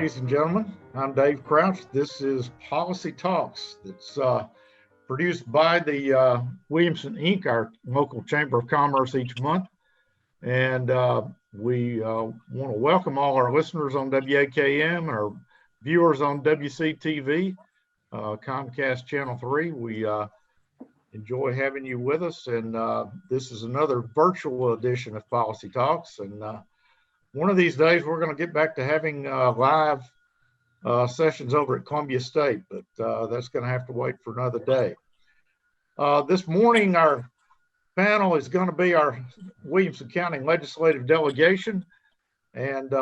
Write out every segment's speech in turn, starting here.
ladies and gentlemen. I'm Dave Crouch. This is Policy Talks. It's produced by the Williamson Inc., our local Chamber of Commerce each month. And we want to welcome all our listeners on WAKM, our viewers on WCTV, Comcast Channel 3. We enjoy having you with us. And this is another virtual edition of Policy Talks. And one of these days, we're going to get back to having live sessions over at Columbia State, but that's going to have to wait for another day. This morning, our panel is going to be our Williamson County Legislative Delegation, and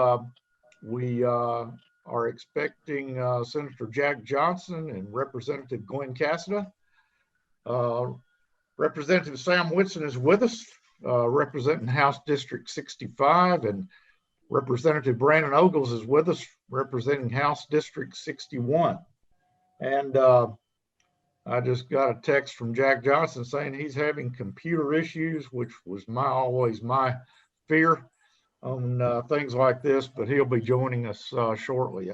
we are expecting Senator Jack Johnson and Representative Glenn Cassida. Representative Sam Whitson is with us, representing House District 65, and Representative Brandon Ogles is with us, representing House District 61. And I just got a text from Jack Johnson saying he's having computer issues, which was always my fear on things like this, but he'll be joining us shortly,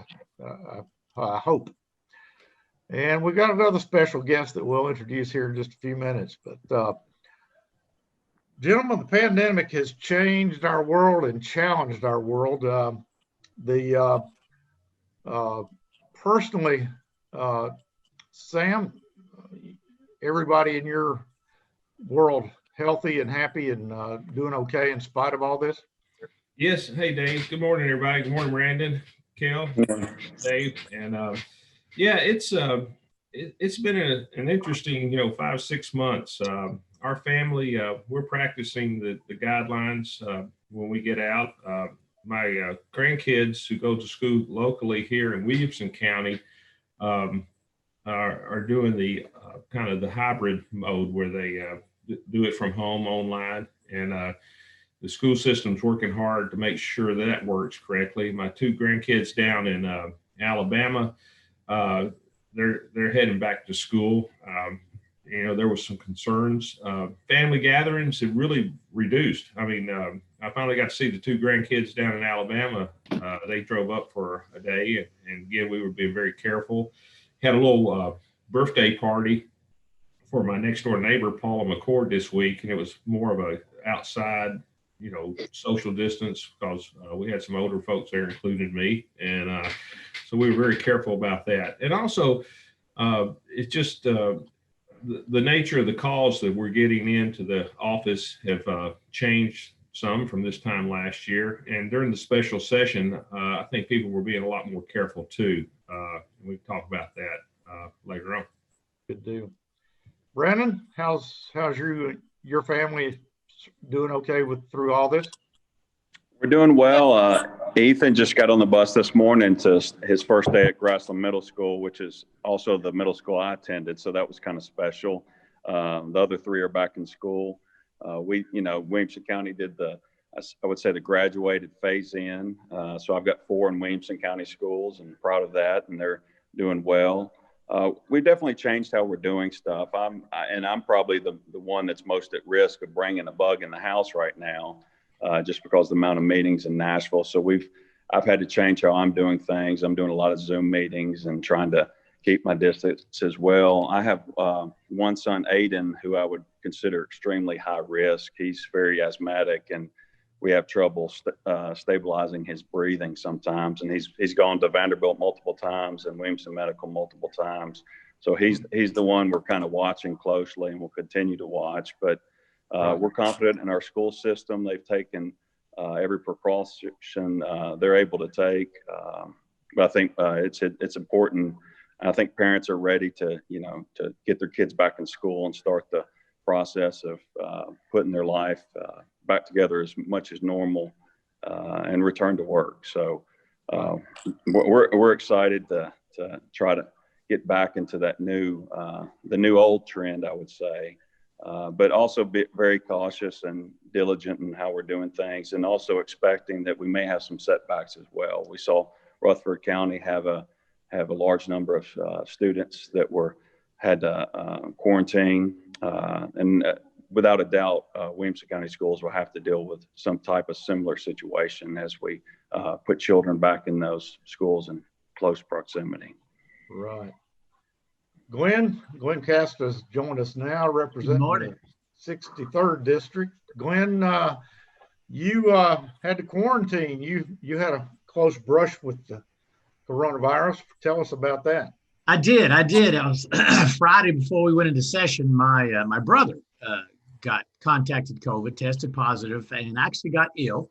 I hope. And we got another special guest that we'll introduce here in just a few minutes. But gentlemen, the pandemic has changed our world and challenged our world. Personally, Sam, everybody in your world healthy and happy and doing okay in spite of all this? Yes. Hey, Dave. Good morning, everybody. Good morning, Brandon, Kel, Dave. And yeah, it's been an interesting, 5-6 months. Our family, we're practicing the guidelines when we get out. My grandkids who go to school locally here in Williamson County are doing the kind of the hybrid mode where they do it from home online. And the school system's working hard to make sure that works correctly. My two grandkids down in Alabama, they're heading back to school. There was some concerns. Family gatherings have really reduced. I mean, I finally got to see the two grandkids down in Alabama. They drove up for a day, and again, we were being very careful. Had a little birthday party for my next door neighbor, Paula McCord, this week, and it was more of a outside, social distance because we had some older folks there, including me, and so we were very careful about that. And also, it's just the nature of the calls that we're getting into the office have changed some from this time last year. And during the special session, I think people were being a lot more careful too. We can talk about that later on. Good deal. Brandon, how's your family doing okay through all this? We're doing well. Ethan just got on the bus this morning to his first day at Grassland Middle School, which is also the middle school I attended. So that was kind of special. The other three are back in school. Williamson County did I would say the graduated phase in. So I've got 4 in Williamson County schools and proud of that. And they're doing well. We definitely changed how we're doing stuff. I'm probably the one that's most at risk of bringing a bug in the house right now. Just because of the amount of meetings in Nashville. So I've had to change how I'm doing things. I'm doing a lot of Zoom meetings and trying to keep my distance as well. I have one son, Aiden, who I would consider extremely high risk. He's very asthmatic and we have trouble stabilizing his breathing sometimes. And he's gone to Vanderbilt multiple times and Williamson Medical multiple times. So he's the one we're kind of watching closely and we'll continue to watch. But we're confident in our school system. They've taken every precaution they're able to take. But I think it's important. I think parents are ready to get their kids back in school and start the process of putting their life back together as much as normal and return to work. So we're excited to try to get back into that the new old trend, I would say. But also be very cautious and diligent in how we're doing things, and also expecting that we may have some setbacks as well. We saw Rutherford County have a large number of students that had quarantine, and without a doubt, Williamson County Schools will have to deal with some type of similar situation as we put children back in those schools in close proximity. Right. Glenn Casta has joined us now, representing the 63rd District. Glenn, you had to quarantine. You had a close brush with the coronavirus. Tell us about that. I did. It was Friday before we went into session. My brother got contacted COVID, tested positive, and actually got ill.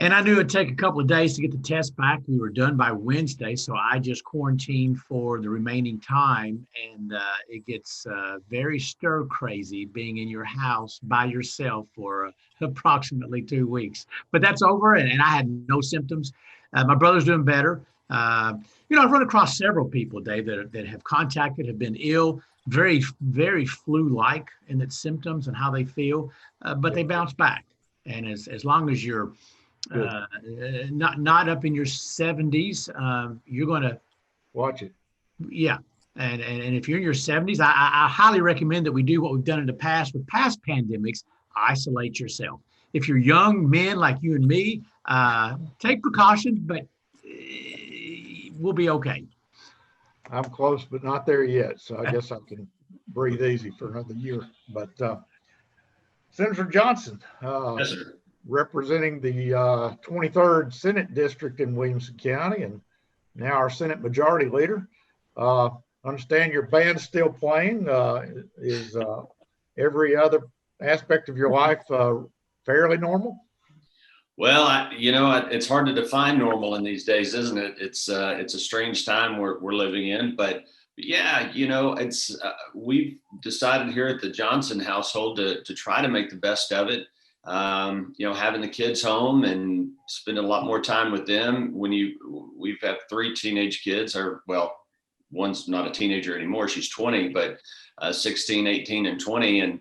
And I knew it'd take a couple of days to get the test back. We were done by Wednesday, so I just quarantined for the remaining time. And it gets very stir crazy being in your house by yourself for approximately 2 weeks. But that's over, and I had no symptoms. My brother's doing better. I've run across several people, Dave, that have contacted, have been ill, very, very flu-like in its symptoms and how they feel, but they bounce back. And as long as you're not up in your 70s, you're going to watch it. Yeah. And if you're in your 70s, I highly recommend that we do what we've done in the past with past pandemics: isolate yourself. If you're young men like you and me, take precautions, but we'll be okay. I'm close, but not there yet. So I guess I can breathe easy for another year. But Senator Johnson, yes, sir. Representing the 23rd Senate District in Williamson County, and now our Senate Majority Leader. Understand your band's still playing. Is every other aspect of your life fairly normal? Well, it's hard to define normal in these days, isn't it? It's a strange time we're living in, but yeah, it's we've decided here at the Johnson household to try to make the best of it. Having the kids home and spending a lot more time with them. We've had 3 teenage kids, one's not a teenager anymore. She's 20, but 16, 18, and 20. And,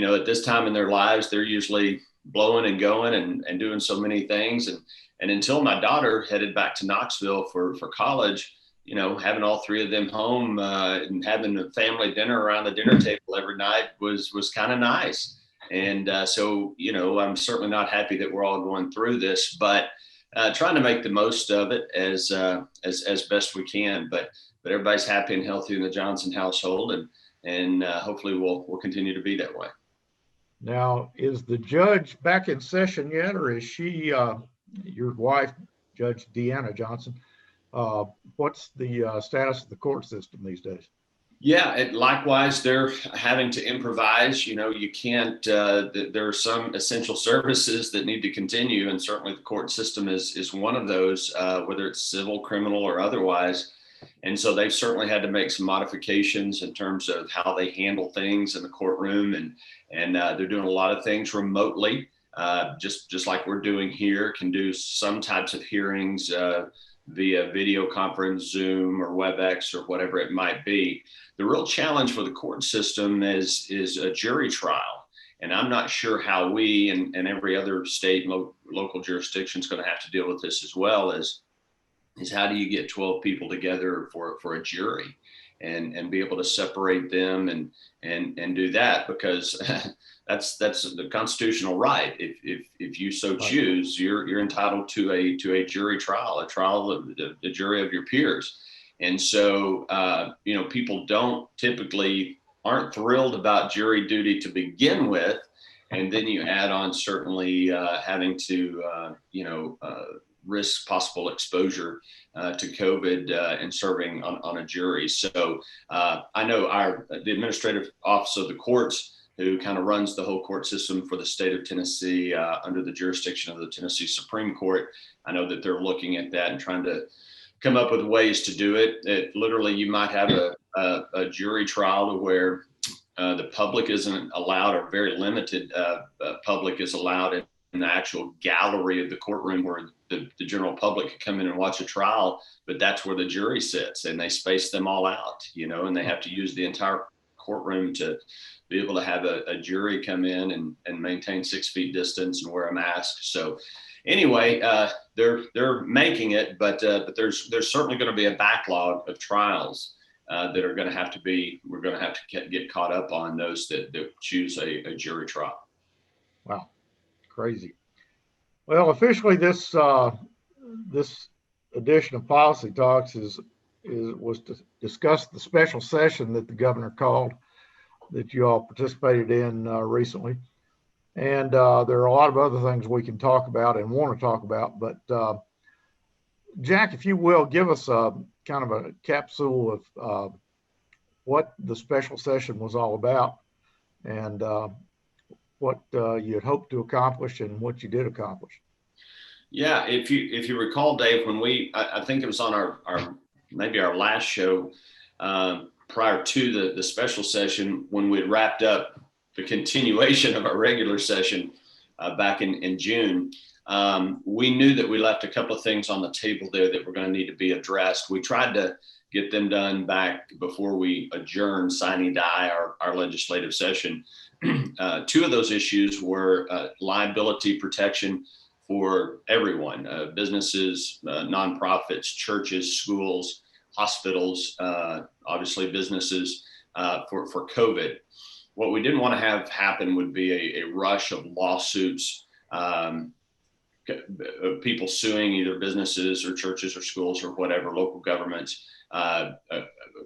at this time in their lives, they're usually blowing and going and doing so many things. And until my daughter headed back to Knoxville for college, having all 3 of them home and having a family dinner around the dinner table every night was kind of nice. And so, I'm certainly not happy that we're all going through this, but trying to make the most of it as best we can. But everybody's happy and healthy in the Johnson household, and hopefully we'll continue to be that way. Now, is the judge back in session yet, or is she your wife, Judge Deanna Johnson? What's the status of the court system these days? Yeah, likewise, they're having to improvise. You can't, there are some essential services that need to continue, and certainly the court system is one of those, whether it's civil, criminal, or otherwise. And so they've certainly had to make some modifications in terms of how they handle things in the courtroom, and they're doing a lot of things remotely, just like we're doing here, can do some types of hearings via video conference, Zoom, or WebEx, or whatever it might be. The real challenge for the court system is a jury trial. And I'm not sure how we and every other state and local jurisdiction is going to have to deal with this as well, is how do you get 12 people together for a jury and be able to separate them and do that, because that's the constitutional right. If you so choose, you're entitled to a jury trial, a trial of the jury of your peers. And so, people aren't thrilled about jury duty to begin with. And then you add on certainly having to, risk possible exposure to COVID and serving on a jury. So I know the administrative office of the courts, who kind of runs the whole court system for the state of Tennessee under the jurisdiction of the Tennessee Supreme Court, I know that they're looking at that and trying to come up with ways to do it. Literally, you might have a jury trial where the public isn't allowed, or very limited public is allowed in the actual gallery of the courtroom, where the general public could come in and watch a trial, but that's where the jury sits, and they space them all out, and they have to use the entire courtroom to be able to have a jury come in and maintain 6 feet distance and wear a mask. So anyway, they're making it, but there's certainly going to be a backlog of trials that are going to have to be, we're going to have to get caught up on, those that choose a jury trial. Wow, crazy. Well, officially, this edition of Policy Talks was to discuss the special session that the governor called, that you all participated in recently. And there are a lot of other things we can talk about and want to talk about. But Jack, if you will, give us a kind of a capsule of what the special session was all about, and what you had hoped to accomplish and what you did accomplish. Yeah, if you recall, Dave, when I think it was on our maybe our last show prior to the special session, when we had wrapped up the continuation of our regular session back in June, we knew that we left a couple of things on the table there that were going to need to be addressed. We tried to get them done back before we adjourned sine die our legislative session. Two of those issues were liability protection for everyone, businesses, nonprofits, churches, schools, hospitals, obviously businesses for COVID. What we didn't want to have happen would be a rush of lawsuits, people suing either businesses or churches or schools or whatever, local governments,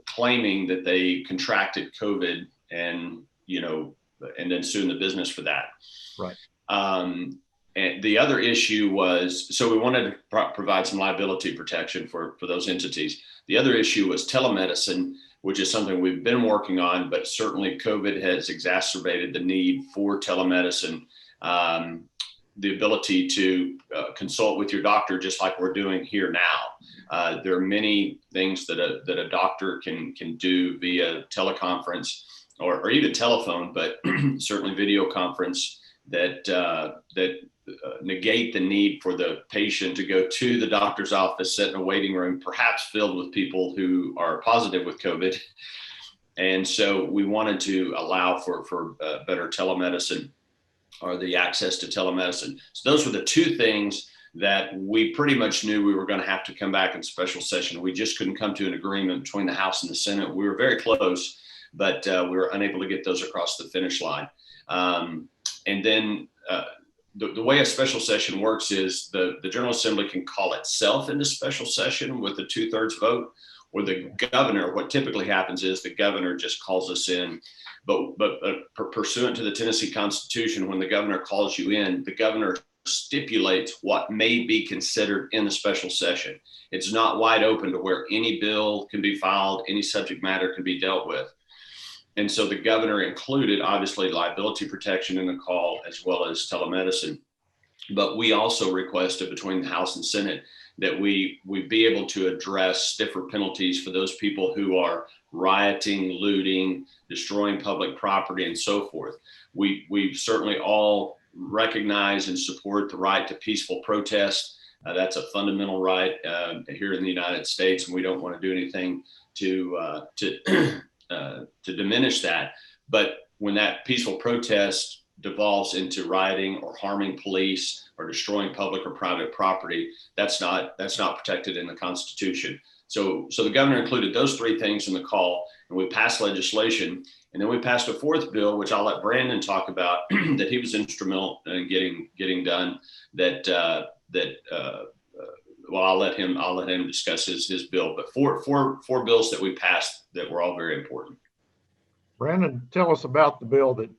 claiming that they contracted COVID and then suing the business for that. Right. And the other issue was, so we wanted to provide some liability protection for those entities. The other issue was telemedicine, which is something we've been working on, but certainly COVID has exacerbated the need for telemedicine. The ability to consult with your doctor, just like we're doing here now. There are many things that a doctor can do via teleconference or even telephone, but certainly video conference that negate the need for the patient to go to the doctor's office, sit in a waiting room, perhaps filled with people who are positive with COVID. And so we wanted to allow for better telemedicine, or the access to telemedicine. So those were the two things that we pretty much knew we were going to have to come back in special session. We just couldn't come to an agreement between the House and the Senate. We were very close, but we were unable to get those across the finish line. And then the way a special session works is the General Assembly can call itself into special session with a 2/3 vote, or the governor. What typically happens is the governor just calls us in. But pursuant to the Tennessee Constitution, when the governor calls you in, the governor stipulates what may be considered in the special session. It's not wide open to where any bill can be filed, any subject matter can be dealt with. And so the governor included, obviously, liability protection in the call, as well as telemedicine. But we also requested between the House and Senate that we be able to address stiffer penalties for those people who are rioting, looting, destroying public property, and so forth. We certainly all recognize and support the right to peaceful protest. That's a fundamental right here in the United States, and we don't want to do anything to diminish that. But when that peaceful protest devolves into rioting or harming police or destroying public or private property, that's not protected in the Constitution. So the governor included those three things in the call, and we passed legislation. And then we passed a fourth bill, which I'll let Brandon talk about, that he was instrumental in getting done. Well, I'll let him discuss his bill. But four bills that we passed that were all very important. Brandon, tell us about the bill that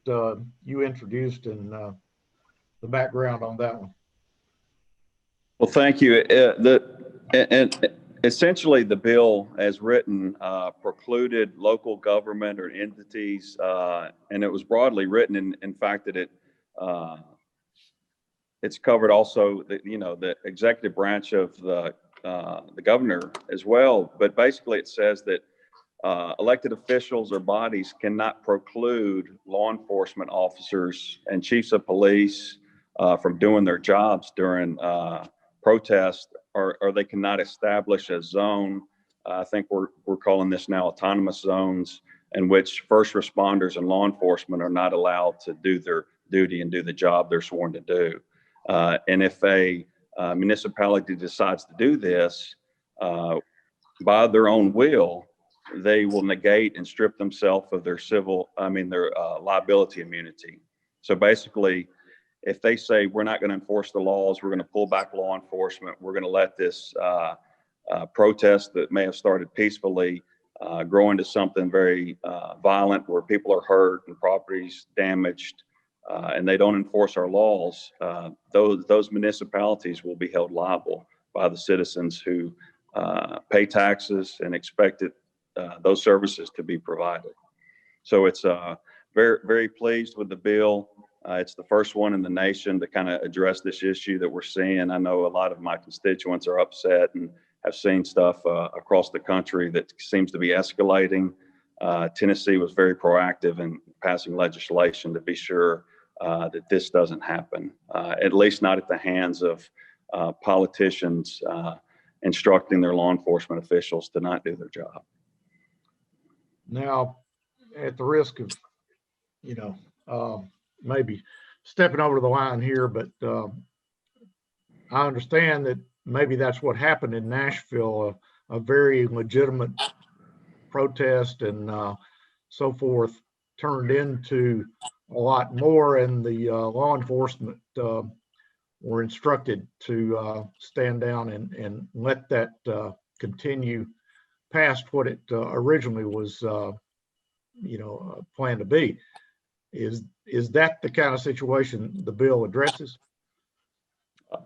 you introduced and the background on that one. Well, thank you. Essentially, the bill, as written, precluded local government or entities, and it was broadly written. In fact, that it's covered also the executive branch of the governor as well. But basically, it says that elected officials or bodies cannot preclude law enforcement officers and chiefs of police from doing their jobs during protests, or they cannot establish a zone. I think we're calling this now autonomous zones, in which first responders and law enforcement are not allowed to do their duty and do the job they're sworn to do. And if a municipality decides to do this by their own will, they will negate and strip themselves of their their liability immunity. So basically, if they say we're not going to enforce the laws, we're going to pull back law enforcement, we're going to let this protest that may have started peacefully grow into something very violent where people are hurt and properties damaged, and they don't enforce our laws, those municipalities will be held liable by the citizens who pay taxes and expect those services to be provided. So it's very, very pleased with the bill. It's the first one in the nation to kind of address this issue that we're seeing. I know a lot of my constituents are upset and have seen stuff across the country that seems to be escalating. Tennessee was very proactive in passing legislation to be sure that this doesn't happen, at least not at the hands of politicians instructing their law enforcement officials to not do their job. Now, at the risk of, maybe stepping over the line here, but I understand that maybe that's what happened in Nashville, a very legitimate protest and so forth turned into a lot more, and the law enforcement were instructed to stand down and let that continue past what it originally was, planned to be. Is that the kind of situation the bill addresses?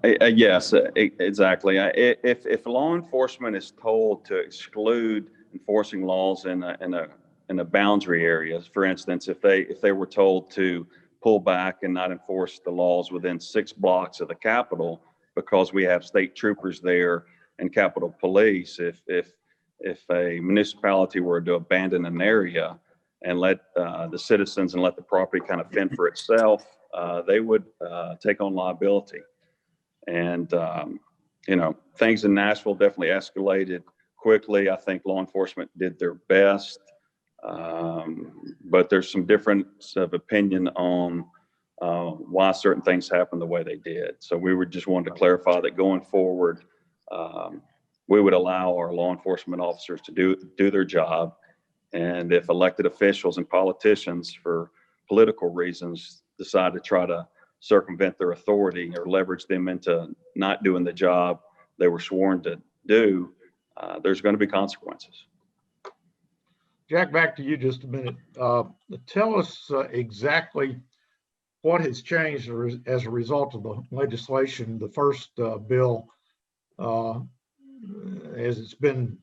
Yes, exactly. If law enforcement is told to exclude enforcing laws in a boundary area, for instance, if they were told to pull back and not enforce the laws within 6 blocks of the Capitol because we have state troopers there and Capitol Police, if a municipality were to abandon an area and let the citizens and let the property kind of fend for itself, they would take on liability. And, things in Nashville definitely escalated quickly. I think law enforcement did their best, but there's some difference of opinion on why certain things happened the way they did. So we were just wanting to clarify that going forward, we would allow our law enforcement officers to do their job. And if elected officials and politicians for political reasons decide to try to circumvent their authority or leverage them into not doing the job they were sworn to do, there's going to be consequences. Jack, back to you just a minute. Tell us exactly what has changed as a result of the legislation, the first bill, as it's been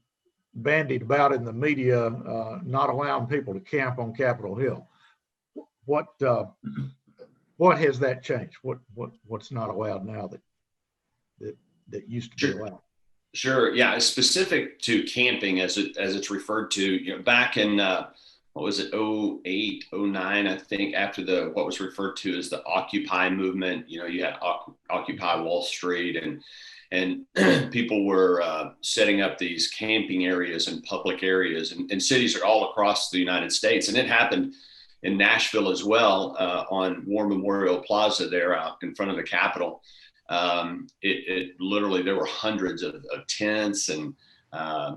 bandied about in the media, not allowing people to camp on Capitol Hill. What has that changed? What's not allowed now that used to be allowed? Sure. Yeah. Specific to camping as it's referred to, back in, what was it, 08, 09, I think, after what was referred to as the Occupy movement, you had Occupy Wall Street and people were setting up these camping areas and public areas and cities are all across the United States. And it happened in Nashville as well, on War Memorial Plaza there out in front of the Capitol. It literally, there were hundreds of tents and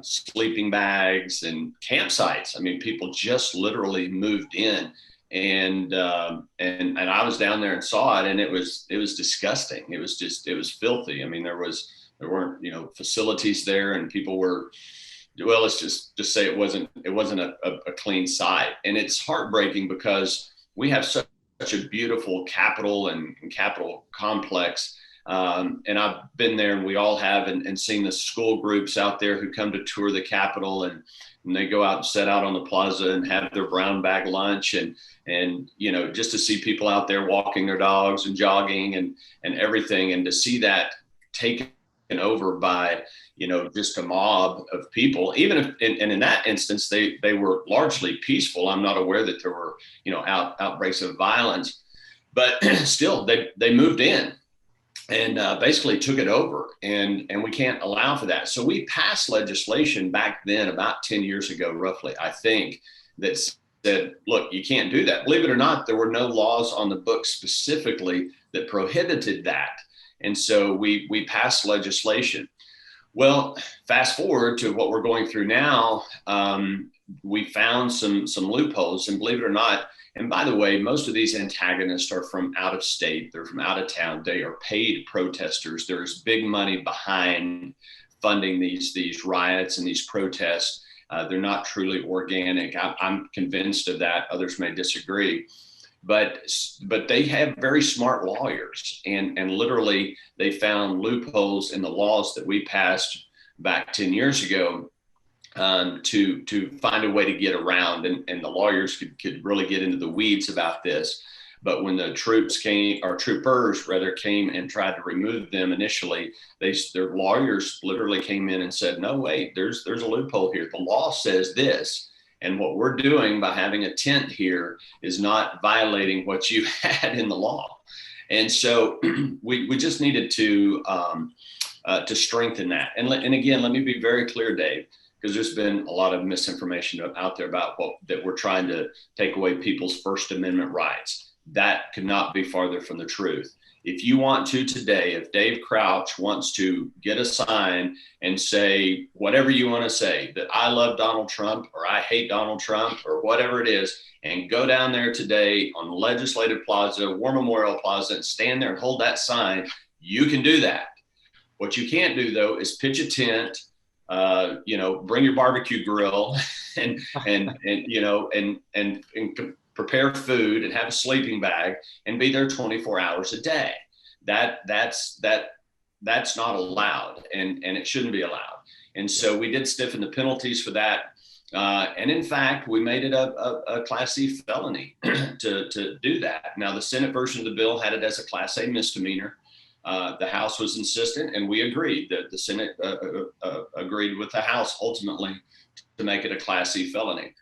sleeping bags and campsites. I mean, people just literally moved in, and I was down there and saw it, and it was disgusting. It was filthy. I mean, there weren't facilities there, and people were, well, let's just say it wasn't a clean site. And it's heartbreaking because we have such a beautiful Capitol and Capitol complex. And I've been there, and we all have, and seen the school groups out there who come to tour the Capitol, and they go out and set out on the plaza and have their brown bag lunch, and just to see people out there walking their dogs and jogging and everything, and to see that taken over by just a mob of people, even if and in that instance they were largely peaceful. I'm not aware that there were outbreaks of violence, but still they moved in and basically took it over, and we can't allow for that. So we passed legislation back then, about 10 years ago, roughly, I think, that said, look, you can't do that. Believe it or not, there were no laws on the books specifically that prohibited that. And so we passed legislation. Well, fast forward to what we're going through now. We found some loopholes, and believe it or not, and by the way, most of these antagonists are from out of state. They're from out of town. They are paid protesters. There's big money behind funding these riots and these protests. They're not truly organic. I'm convinced of that. Others may disagree. But they have very smart lawyers, and literally they found loopholes in the laws that we passed back 10 years ago to find a way to get around, and the lawyers could really get into the weeds about this. But when the troopers rather came and tried to remove them initially, their lawyers literally came in and said, no, wait, there's a loophole here. The law says this. And what we're doing by having a tent here is not violating what you had in the law. And so we just needed to strengthen that. And again, let me be very clear, Dave, because there's been a lot of misinformation out there about that we're trying to take away people's First Amendment rights. That could not be farther from the truth. If you want to today, if Dave Crouch wants to get a sign and say whatever you want to say, that I love Donald Trump or I hate Donald Trump or whatever it is, and go down there today on Legislative Plaza, War Memorial Plaza, and stand there and hold that sign, you can do that. What you can't do, though, is pitch a tent, bring your barbecue grill and prepare food and have a sleeping bag and be there 24 hours a day. That's not allowed, and it shouldn't be allowed. And so we did stiffen the penalties for that. And in fact, we made it a Class C felony to do that. Now, the Senate version of the bill had it as a Class A misdemeanor. The House was insistent, and we agreed. That the Senate agreed with the House ultimately to make it a Class C felony.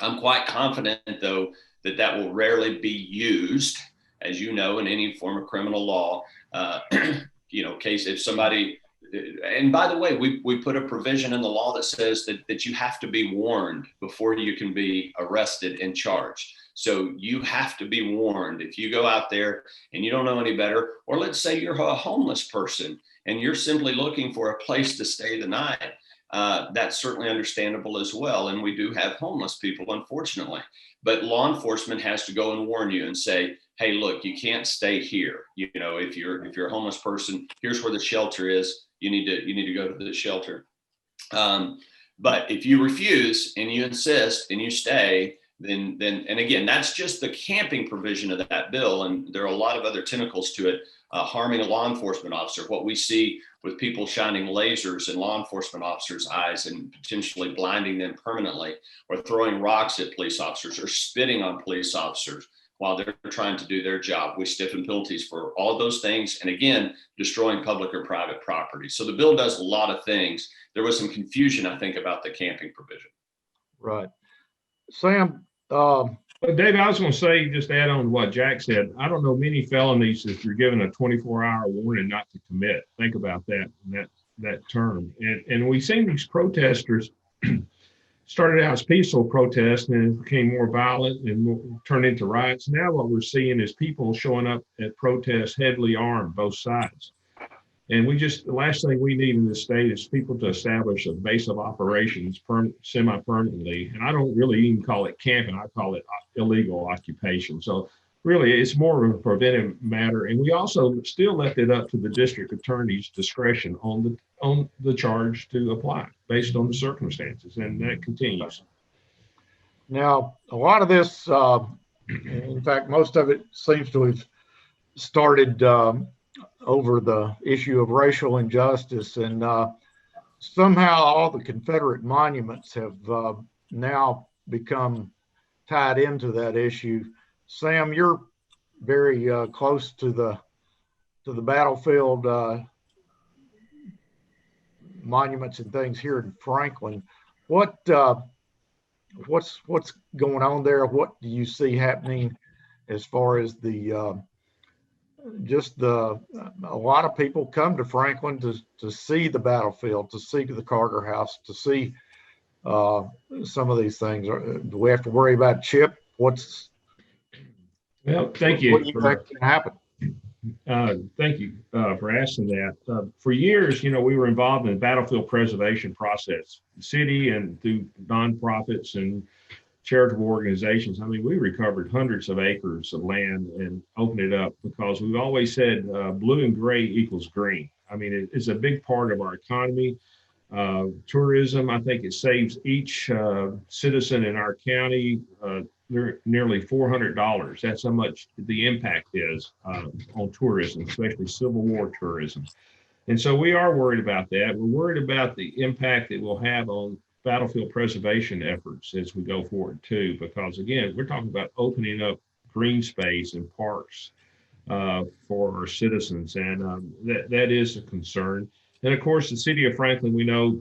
I'm quite confident, though, that will rarely be used, as you know, in any form of criminal law. Case if somebody, and by the way, we put a provision in the law that says that you have to be warned before you can be arrested and charged. So you have to be warned if you go out there and you don't know any better, or let's say you're a homeless person and you're simply looking for a place to stay the night. That's certainly understandable as well. And we do have homeless people, unfortunately. But law enforcement has to go and warn you and say, hey, look, you can't stay here. If you're a homeless person, here's where the shelter is. You need to go to the shelter. But if you refuse and you insist and you stay, then and again, that's just the camping provision of that bill. And there are a lot of other tentacles to it, harming a law enforcement officer. What we see with people shining lasers in law enforcement officers' eyes and potentially blinding them permanently, or throwing rocks at police officers, or spitting on police officers while they're trying to do their job. We stiffen penalties for all of those things. And again, destroying public or private property. So the bill does a lot of things. There was some confusion, I think, about the camping provision. Right. Sam, Dave, I was going to say, just add on to what Jack said, I don't know many felonies that you're given a 24-hour warning not to commit. Think about that term. And we've seen these protesters started out as peaceful protests, and it became more violent and turned into riots. Now what we're seeing is people showing up at protests heavily armed, both sides. And the last thing we need in this state is people to establish a base of operations semi-permanently. And I don't really even call it camping. I call it illegal occupation. So really, it's more of a preventive matter. And we also still left it up to the district attorney's discretion on the charge to apply based on the circumstances. And that continues. Now, a lot of this, in fact, most of it seems to have started over the issue of racial injustice, and somehow all the Confederate monuments have now become tied into that issue. Sam, you're very close to the battlefield monuments and things here in Franklin. What's going on there? What do you see happening as far as a lot of people come to Franklin to see the battlefield, to see the Carter House, to see some of these things? Do we have to worry about Chip? Well, thank you. What do you think can happen? Thank you for asking that. For years, we were involved in the battlefield preservation process. The city and through nonprofits and charitable organizations, I mean, we recovered hundreds of acres of land and opened it up because we've always said blue and gray equals green. I mean, it's a big part of our economy. Tourism, I think it saves each citizen in our county nearly $400. That's how much the impact is on tourism, especially Civil War tourism. And so we are worried about that. We're worried about the impact it will have on battlefield preservation efforts as we go forward too, because again, we're talking about opening up green space and parks for our citizens, and that is a concern. And of course, the city of Franklin, we know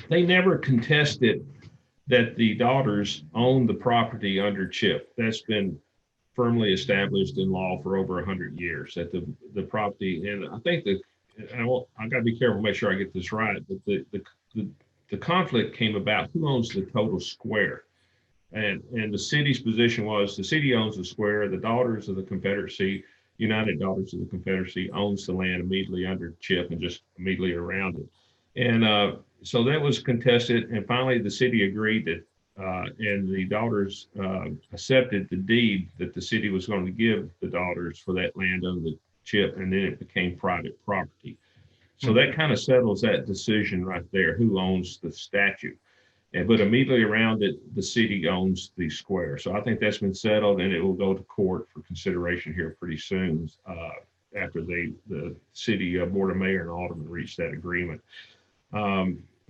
they never contested that the daughters own the property under CHIP. That's been firmly established in law for over 100 years, that the property, and I think I got to be careful, make sure I get this right, but the conflict came about who owns the total square. And the city's position was the city owns the square, the daughters of the Confederacy, United Daughters of the Confederacy, owns the land immediately under CHIP and just immediately around it. And so that was contested, and finally the city agreed that, and the daughters accepted the deed that the city was going to give the daughters for that land under the CHIP, and then it became private property. So that kind of settles that decision right there, who owns the statue. But immediately around it, the city owns the square. So I think that's been settled, and it will go to court for consideration here pretty soon after the city board of mayor and aldermen reach that agreement.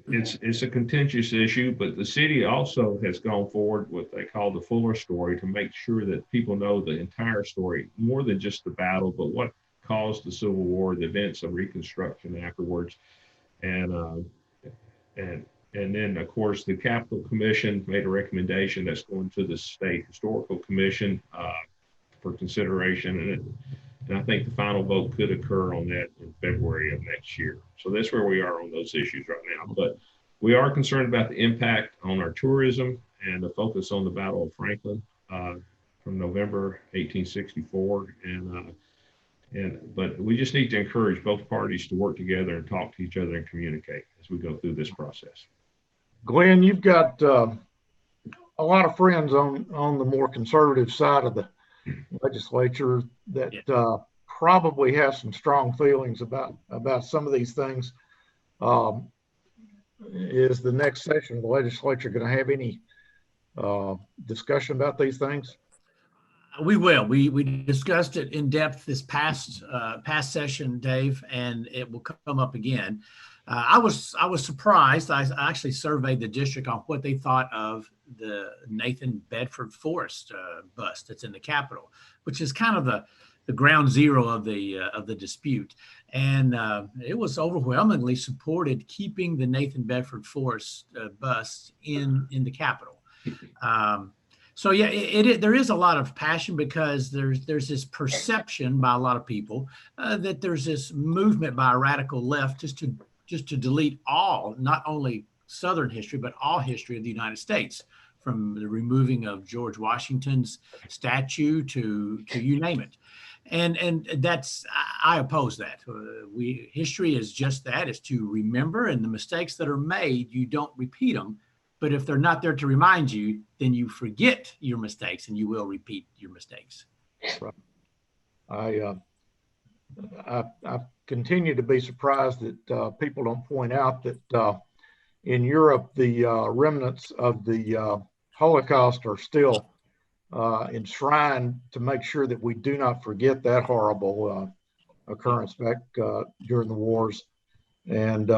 It's a contentious issue, but the city also has gone forward with what they call the fuller story to make sure that people know the entire story, more than just the battle, but what caused the Civil War, the events of Reconstruction afterwards, and then, of course, the Capitol Commission made a recommendation that's going to the State Historical Commission for consideration. And I think the final vote could occur on that in February of next year. So that's where we are on those issues right now. But we are concerned about the impact on our tourism and the focus on the Battle of Franklin from November 1864. But we just need to encourage both parties to work together and talk to each other and communicate as we go through this process. Glenn, you've got a lot of friends on the more conservative side of the legislature that probably have some strong feelings about some of these things. Is the next session of the legislature going to have any discussion about these things? We will. We discussed it in depth this past session, Dave, and it will come up again. I was surprised. I actually surveyed the district on what they thought of the Nathan Bedford Forrest bust that's in the Capitol, which is kind of the ground zero of the dispute. And it was overwhelmingly supported keeping the Nathan Bedford Forrest bust in the Capitol. So yeah, there is a lot of passion because there's this perception by a lot of people that there's this movement by a radical left just to delete all, not only Southern history, but all history of the United States, from the removing of George Washington's statue to you name it. And that's, I oppose that. History is just that, is to remember, and the mistakes that are made, you don't repeat them. But if they're not there to remind you, then you forget your mistakes and you will repeat your mistakes. Right. I continue to be surprised that people don't point out that in Europe, the remnants of the Holocaust are still enshrined to make sure that we do not forget that horrible occurrence back during the wars. And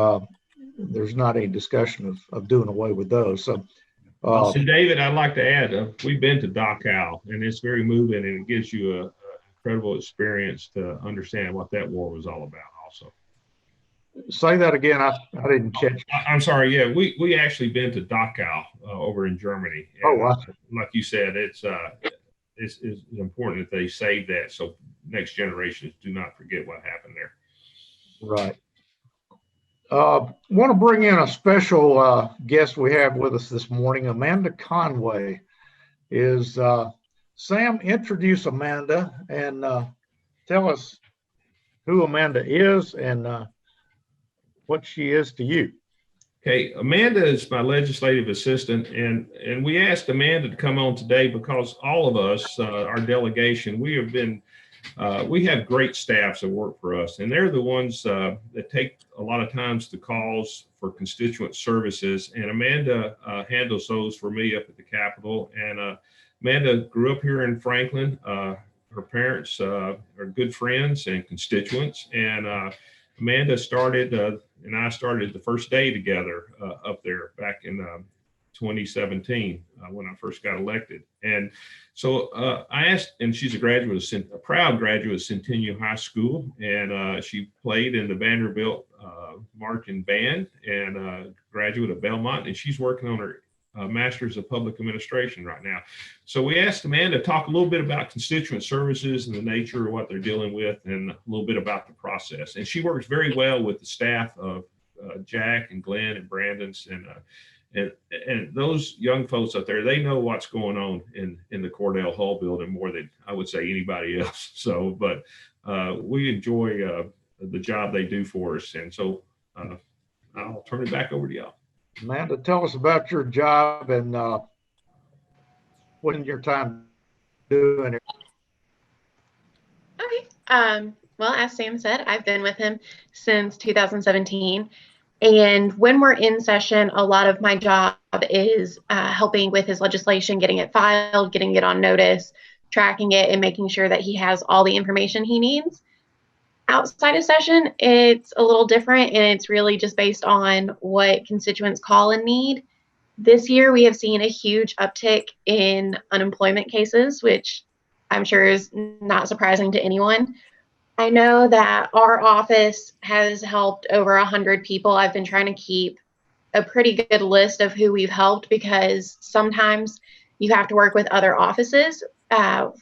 there's not any discussion of doing away with those. So, David, I'd like to add, we've been to Dachau, and it's very moving, and it gives you a incredible experience to understand what that war was all about also. Say that again. I didn't catch. I'm sorry. Yeah, we actually been to Dachau over in Germany. And, wow. Like you said, it's important that they save that so next generations do not forget what happened there. Right. Want to bring in a special guest we have with us this morning. Amanda Conway is Sam. Introduce Amanda and tell us who Amanda is and what she is to you. Okay, Amanda is my legislative assistant, and we asked Amanda to come on today because all of us, our delegation, we have great staffs that work for us, and they're the ones that take a lot of times the calls for constituent services, and Amanda handles those for me up at the Capitol. And Amanda grew up here in Franklin. Her parents are good friends and constituents, and Amanda started and I started the first day together up there back in 2017 when I first got elected. And so I asked, and she's a proud graduate of Centennial High School, and she played in the Vanderbilt marching band, and graduate of Belmont, and she's working on her Master's of Public Administration right now. So we asked Amanda to talk a little bit about constituent services and the nature of what they're dealing with, and a little bit about the process. And she works very well with the staff of Jack and Glenn and Brandon's, and those young folks out there. They know what's going on in the Cordell Hull building more than I would say anybody else. So, but we enjoy the job they do for us, and so I'll turn it back over to y'all. Amanda, tell us about your job and what in your time doing it. Okay. Well, as Sam said, I've been with him since 2017. And when we're in session, a lot of my job is helping with his legislation, getting it filed, getting it on notice, tracking it, and making sure that he has all the information he needs. Outside of session, it's a little different, and it's really just based on what constituents call and need. This year, we have seen a huge uptick in unemployment cases, which I'm sure is not surprising to anyone. I know that our office has helped over 100 people. I've been trying to keep a pretty good list of who we've helped, because sometimes you have to work with other offices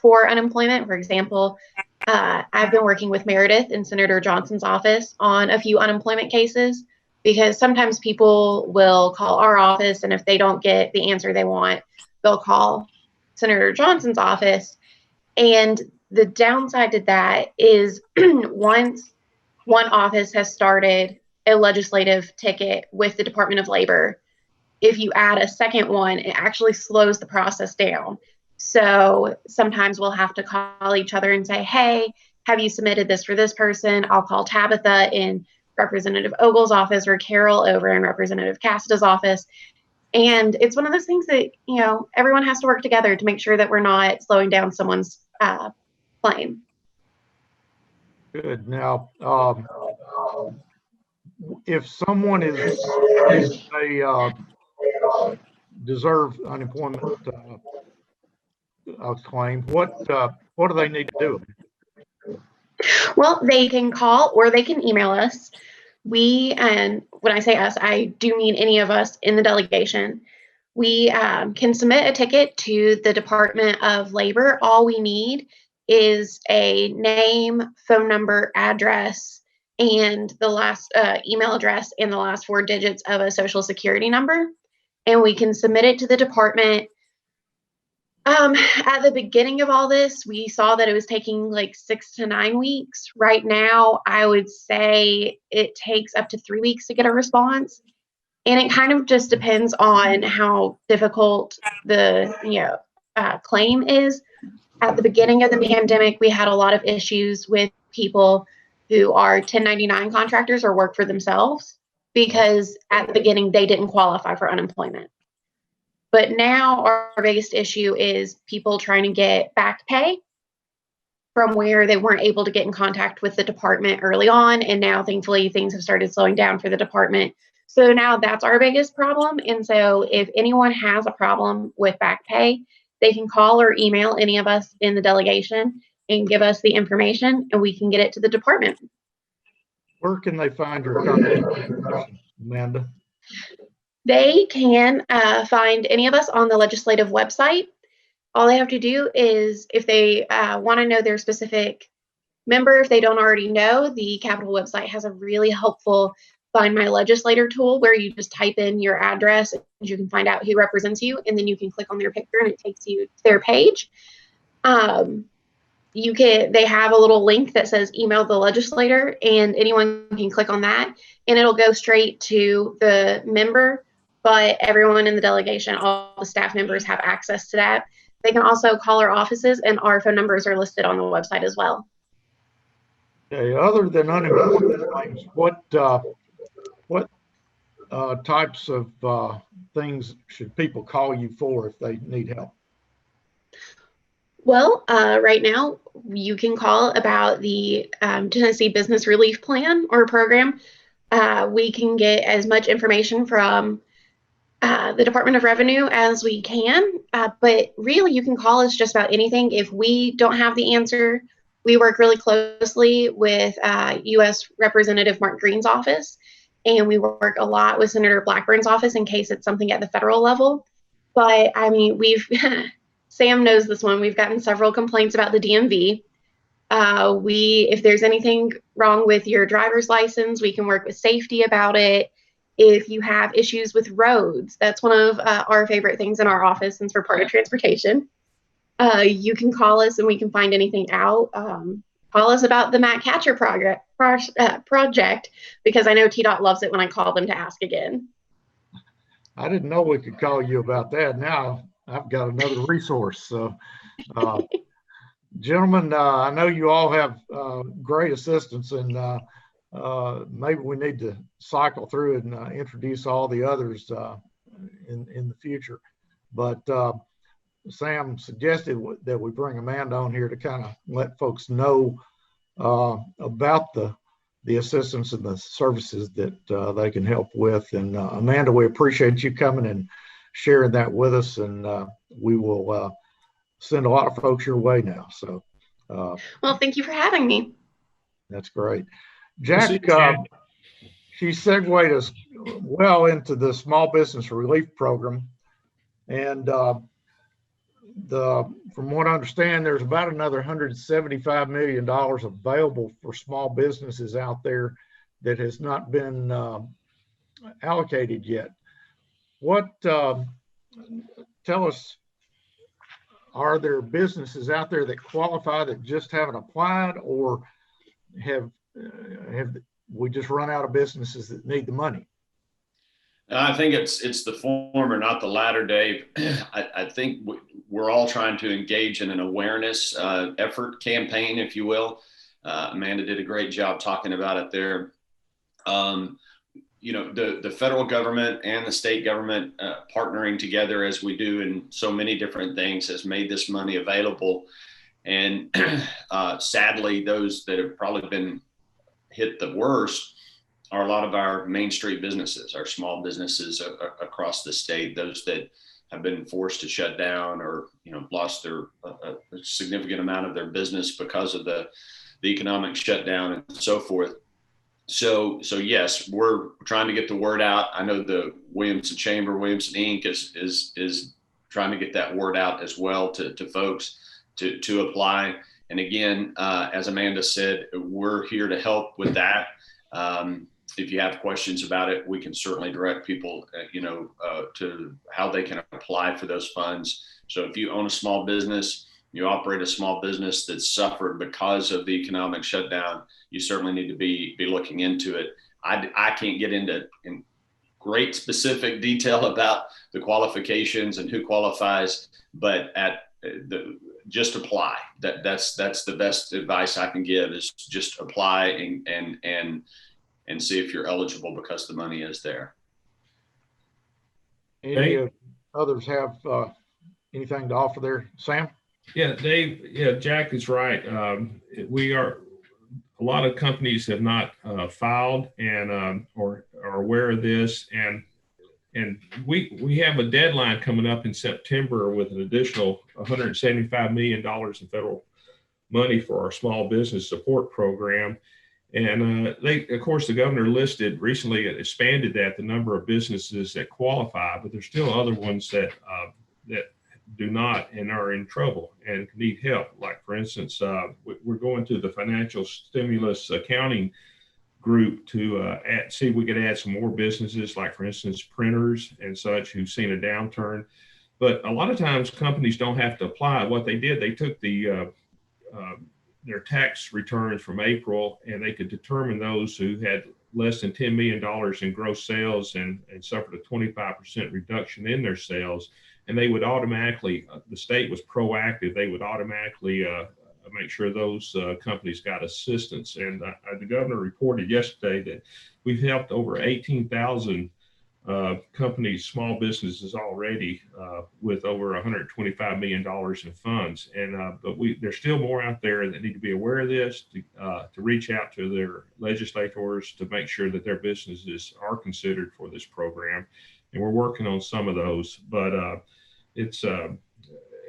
for unemployment. For example, I've been working with Meredith in Senator Johnson's office on a few unemployment cases, because sometimes people will call our office, and if they don't get the answer they want, they'll call Senator Johnson's office. And the downside to that is once one office has started a legislative ticket with the Department of Labor, if you add a second one, it actually slows the process down. So sometimes we'll have to call each other and say, hey, have you submitted this for this person? I'll call Tabitha in Representative Ogle's office, or Carol over in Representative Cassida's office. And it's one of those things that, everyone has to work together to make sure that we're not slowing down someone's claim. Good. Now, if someone is a deserve unemployment claim, what do they need to do? Well, they can call or they can email us. We, and when I say us, I do mean any of us in the delegation. We can submit a ticket to the Department of Labor. All we need is a name, phone number, address, and the last email address and the last 4 digits of a social security number. And we can submit it to the department. At the beginning of all this, we saw that it was taking like 6 to 9 weeks. Right now, I would say it takes up to 3 weeks to get a response. And it kind of just depends on how difficult the claim is. At the beginning of the pandemic, we had a lot of issues with people who are 1099 contractors or work for themselves, because at the beginning, they didn't qualify for unemployment. But now our biggest issue is people trying to get back pay from where they weren't able to get in contact with the department early on. And now, thankfully, things have started slowing down for the department. So now that's our biggest problem. And so if anyone has a problem with back pay, they can call or email any of us in the delegation and give us the information, and we can get it to the department. Where can they find your contact, Amanda? They can find any of us on the legislative website. All they have to do is, if they want to know their specific member, if they don't already know, the Capitol website has a really helpful Find My Legislator tool where you just type in your address and you can find out who represents you, and then you can click on their picture and it takes you to their page. they have a little link that says email the legislator, and anyone can click on that and it'll go straight to the member, but everyone in the delegation, all the staff members have access to that. They can also call our offices, and our phone numbers are listed on the website as well. Okay, other than unemployment claims, what types of things should people call you for if they need help? Well, right now you can call about the Tennessee Business Relief Plan or program. We can get as much information from the Department of Revenue as we can, but really you can call us just about anything. If we don't have the answer, we work really closely with U.S. Representative Mark Green's office, and we work a lot with Senator Blackburn's office in case it's something at the federal level. But I mean, Sam knows this one. We've gotten several complaints about the DMV. If there's anything wrong with your driver's license, we can work with safety about it. If you have issues with roads, that's one of our favorite things in our office since we're part of transportation. You can call us and we can find anything out. Call us about the Matt Catcher project, because I know TDOT loves it when I call them to ask again. I didn't know we could call you about that. Now I've got another resource. So, gentlemen, I know you all have great assistance, and maybe we need to cycle through and introduce all the others in the future. But Sam suggested that we bring Amanda on here to kind of let folks know about the assistance and the services that they can help with. And Amanda, we appreciate you coming and sharing that with us, and we will send a lot of folks your way now. So, well, thank you for having me. That's great. Jack, she segued us well into the small business relief program, and from what I understand, there's about another $175 million available for small businesses out there that has not been allocated yet. Tell us, are there businesses out there that qualify that just haven't applied, or have we just run out of businesses that need the money? I think it's the former, not the latter, Dave. I think we're all trying to engage in an awareness effort campaign, if you will. Amanda did a great job talking about it there. The federal government and the state government partnering together, as we do in so many different things, has made this money available. And sadly, those that have probably been hit the worst are a lot of our Main Street businesses, our small businesses across the state, those that have been forced to shut down or, lost a significant amount of their business because of the economic shutdown and so forth. So yes, we're trying to get the word out. I know the Williamson Chamber, Williamson Inc. is trying to get that word out as well to folks to apply. And again, as Amanda said, we're here to help with that. If you have questions about it, we can certainly direct people, to how they can apply for those funds. So if you own a small business, you operate a small business that's suffered because of the economic shutdown, you certainly need to be looking into it. I can't get in great specific detail about the qualifications and who qualifies, but just apply. That's the best advice I can give, is just apply and see if you're eligible, because the money is there. Any others have anything to offer there? Sam? Yeah, Dave. Yeah, Jack is right. A lot of companies have not filed and or are aware of this, and we have a deadline coming up in September with an additional $175 million in federal money for our small business support program. And of course, the governor recently expanded the number of businesses that qualify, but there's still other ones that do not and are in trouble and need help. Like, for instance, we're going to the financial stimulus accounting group to see if we could add some more businesses, like, for instance, printers and such, who've seen a downturn. But a lot of times companies don't have to apply. What they did, they took the their tax returns from April, and they could determine those who had less than $10 million in gross sales and suffered a 25% reduction in their sales. And they would automatically, the state was proactive, they would automatically make sure those companies got assistance. And the governor reported yesterday that we've helped over 18,000 companies, small businesses already with over $125 million in funds. And but there's still more out there that need to be aware of this, to reach out to their legislators to make sure that their businesses are considered for this program. And we're working on some of those, but it's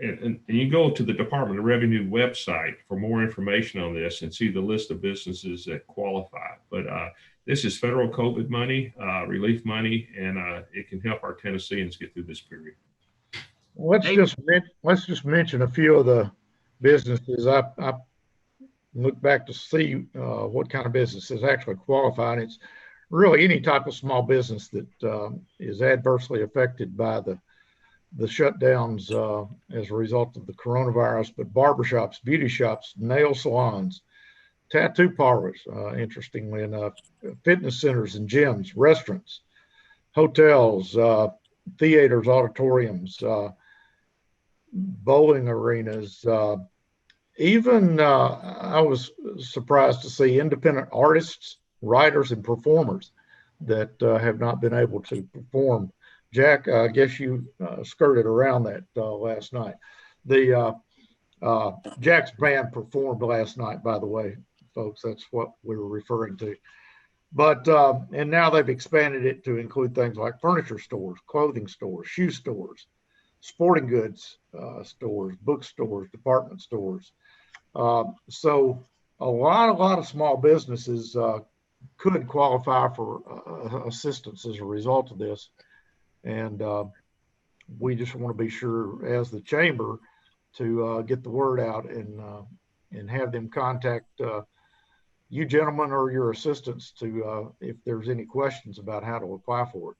and you go to the Department of Revenue website for more information on this and see the list of businesses that qualify. But this is federal COVID money, relief money, and it can help our Tennesseans get through this period. Let's just mention a few of the businesses. I look back to see what kind of businesses actually qualify. And it's really any type of small business that is adversely affected by the shutdowns as a result of the coronavirus, but barbershops, beauty shops, nail salons, tattoo parlors, interestingly enough, fitness centers and gyms, restaurants, hotels, theaters, auditoriums, bowling arenas. Even I was surprised to see independent artists, writers, and performers that have not been able to perform. Jack, I guess you skirted around that last night. Jack's band performed last night, by the way, folks. That's what we were referring to. But and now they've expanded it to include things like furniture stores, clothing stores, shoe stores, sporting goods stores, bookstores, department stores. So a lot of small businesses could qualify for assistance as a result of this. And we just want to be sure, as the chamber, to get the word out and have them contact you gentlemen or your assistants to if there's any questions about how to apply for it.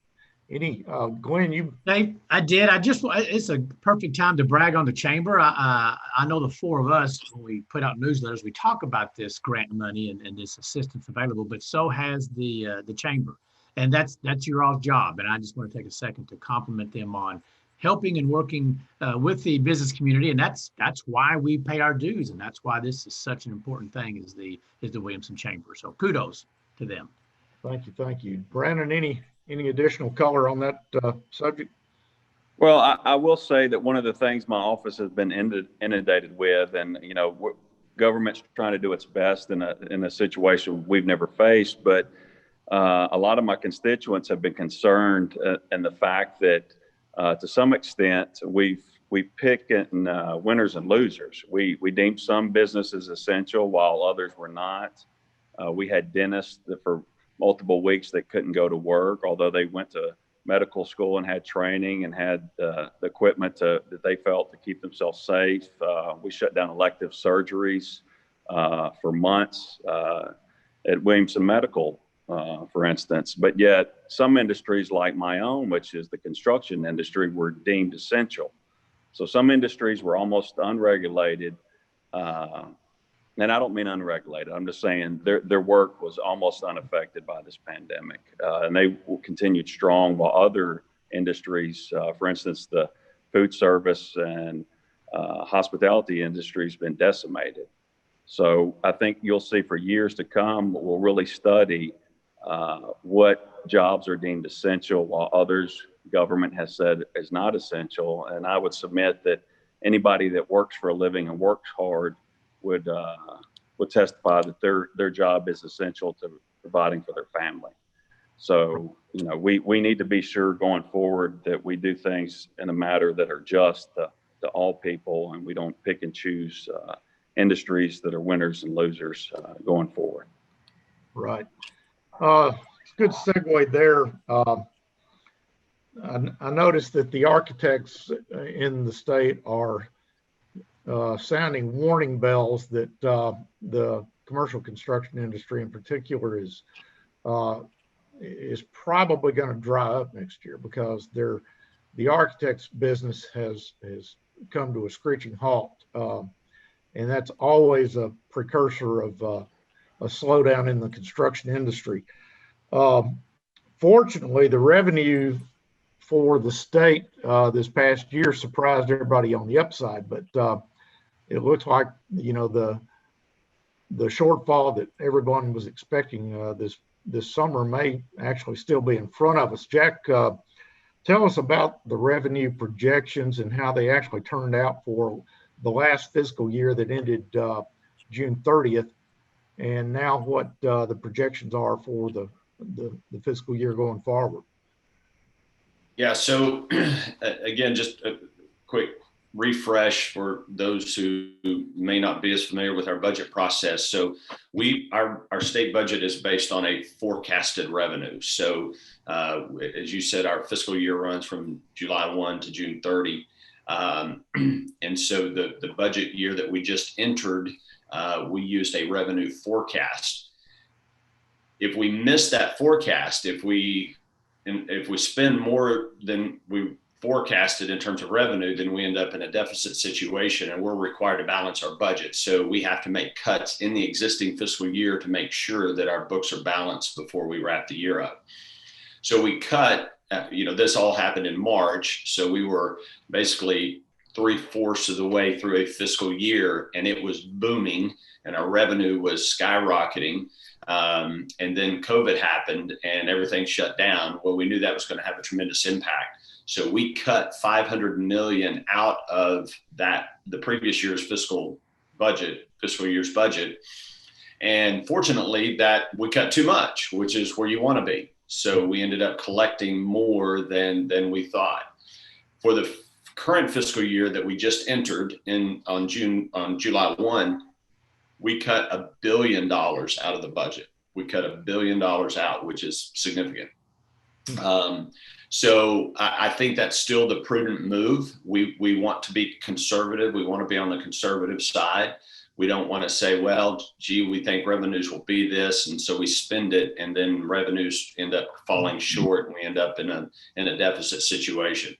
Any Glenn, you? Dave, I did. It's a perfect time to brag on the chamber. I know the four of us, when we put out newsletters, we talk about this grant money and this assistance available, but so has the chamber. And that's your all job. And I just want to take a second to compliment them on helping and working with the business community. And that's why we pay our dues. And that's why this is such an important thing is the Williamson Chamber. So kudos to them. Thank you. Brandon, any additional color on that subject? Well, I will say that one of the things my office has been inundated with, and government's trying to do its best in a situation we've never faced, but a lot of my constituents have been concerned in the fact that to some extent we pick in winners and losers. We deemed some businesses essential while others were not. We had dentists that for multiple weeks that couldn't go to work, although they went to medical school and had training and had the equipment that they felt to keep themselves safe. We shut down elective surgeries for months at Williamson Medical. For instance, but yet some industries like my own, which is the construction industry, were deemed essential. So some industries were almost unregulated. And I don't mean unregulated. I'm just saying their work was almost unaffected by this pandemic. And they continued strong while other industries, for instance, the food service and hospitality industry has been decimated. So I think you'll see for years to come, we'll really study what jobs are deemed essential while others government has said is not essential. And I would submit that anybody that works for a living and works hard would testify that their job is essential to providing for their family. So, we need to be sure going forward that we do things in a manner that are just to all people, and we don't pick and choose industries that are winners and losers going forward. Right. Good segue there. I noticed that the architects in the state are sounding warning bells that the commercial construction industry in particular is probably going to dry up next year because the architects business has come to a screeching halt. and that's always a precursor of a slowdown in the construction industry. Fortunately, the revenue for the state this past year surprised everybody on the upside, but it looks like, you know, the shortfall that everyone was expecting this summer may actually still be in front of us. Jack, tell us about the revenue projections and how they actually turned out for the last fiscal year that ended June 30th, and now what the projections are for the fiscal year going forward. Yeah, so again, just a quick refresh for those who may not be as familiar with our budget process. So our state budget is based on a forecasted revenue. So as you said, our fiscal year runs from July 1 to June 30. And so the budget year that we just entered, we used a revenue forecast. If we miss that forecast, if we spend more than we forecasted in terms of revenue, then we end up in a deficit situation and we're required to balance our budget. So we have to make cuts in the existing fiscal year to make sure that our books are balanced before we wrap the year up. So we cut, this all happened in March. So we were basically 3/4 of the way through a fiscal year and it was booming and our revenue was skyrocketing. And then COVID happened and everything shut down. Well, we knew that was going to have a tremendous impact. So we cut $500 million out of the previous year's fiscal year's budget. And fortunately that we cut too much, which is where you want to be. So we ended up collecting more than we thought. For the current fiscal year that we just entered on July 1, we cut $1 billion out of the budget. We cut $1 billion out, which is significant. So I think that's still the prudent move. We want to be conservative. We want to be on the conservative side. We don't want to say, well, gee, we think revenues will be this, and so we spend it, and then revenues end up falling short, and we end up in a deficit situation.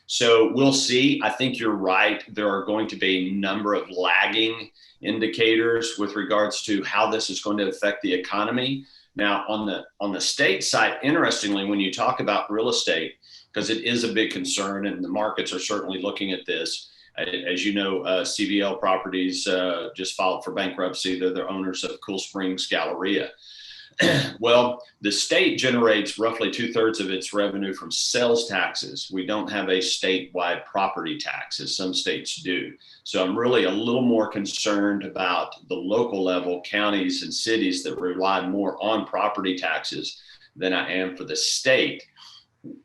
So we'll see. I think you're right. There are going to be a number of lagging indicators with regards to how this is going to affect the economy. Now, on the state side, interestingly, when you talk about real estate, because it is a big concern, and the markets are certainly looking at this. As you know, CVL Properties just filed for bankruptcy. They're the owners of Cool Springs Galleria. Well, the state generates roughly 2/3 of its revenue from sales taxes. We don't have a statewide property tax, as some states do. So I'm really a little more concerned about the local level counties and cities that rely more on property taxes than I am for the state.